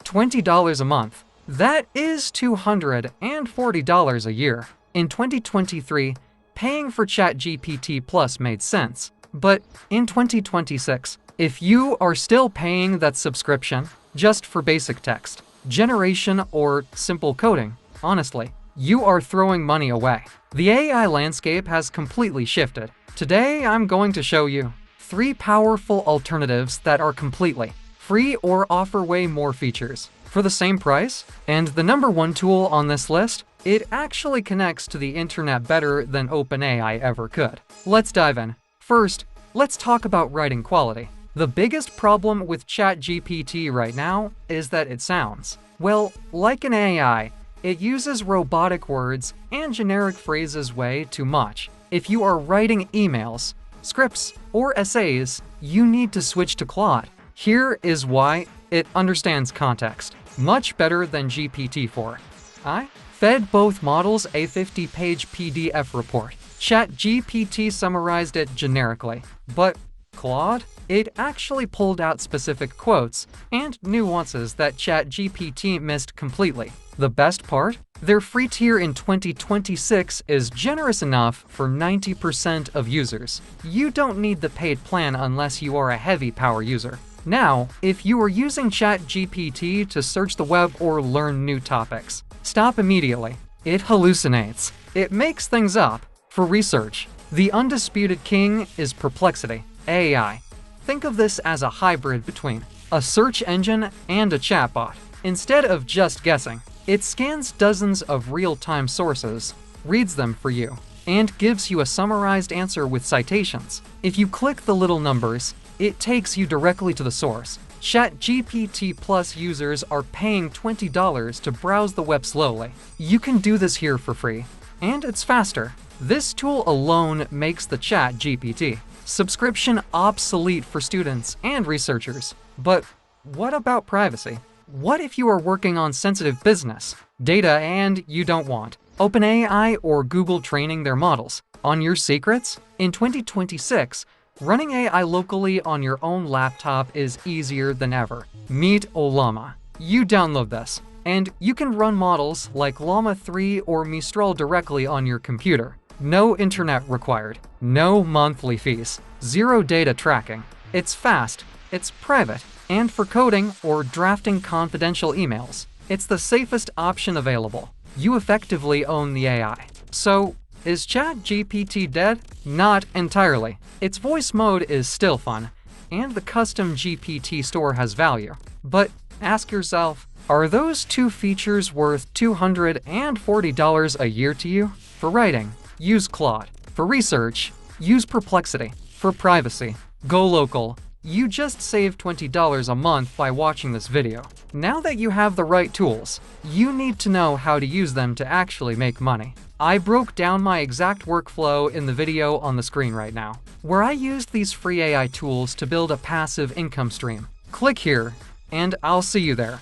$20 a month. That is $240 a year. In 2023, paying for ChatGPT Plus made sense. But in 2026, if you are still paying that subscription just for basic text generation or simple coding, honestly, you are throwing money away. The AI landscape has completely shifted. Today, I'm going to show you 3 powerful alternatives that are completely free or offer way more features for the same price. And the number 1 tool on this list, it actually connects to the internet better than OpenAI ever could. Let's dive in. First, let's talk about writing quality. The biggest problem with ChatGPT right now is that it sounds, well, like an AI. It uses robotic words and generic phrases way too much. If you are writing emails, scripts, or essays, you need to switch to Claude. Here is why: it understands context much better than GPT-4. I fed both models a 50-page PDF report. ChatGPT summarized it generically, but Claude, it actually pulled out specific quotes and nuances that ChatGPT missed completely. The best part? Their free tier in 2026 is generous enough for 90% of users. You don't need the paid plan unless you are a heavy power user. Now, if you are using ChatGPT to search the web or learn new topics, stop immediately. It hallucinates. It makes things up. For research, the undisputed king is Perplexity AI. Think of this as a hybrid between a search engine and a chatbot. Instead of just guessing, it scans dozens of real-time sources, reads them for you, and gives you a summarized answer with citations. If you click the little numbers, it takes you directly to the source. ChatGPT Plus users are paying $20 to browse the web slowly. You can do this here for free, and it's faster. This tool alone makes the ChatGPT subscription obsolete for students and researchers. But what about privacy? What if you are working on sensitive business data and you don't want OpenAI or Google training their models on your secrets? In 2026, running AI locally on your own laptop is easier than ever. Meet Ollama. You download this, and you can run models like Llama 3 or Mistral directly on your computer. No internet required, no monthly fees, 0 data tracking. It's fast, it's private, and for coding or drafting confidential emails, it's the safest option available. You effectively own the AI. So, is ChatGPT dead? Not entirely. Its voice mode is still fun, and the custom GPT store has value. But ask yourself, are those 2 features worth $240 a year to you? For writing, use Claude. For research, use Perplexity. For privacy, go local. You just saved $20 a month by watching this video. Now that you have the right tools, you need to know how to use them to actually make money. I broke down my exact workflow in the video on the screen right now, where I used these free AI tools to build a passive income stream. Click here, and I'll see you there.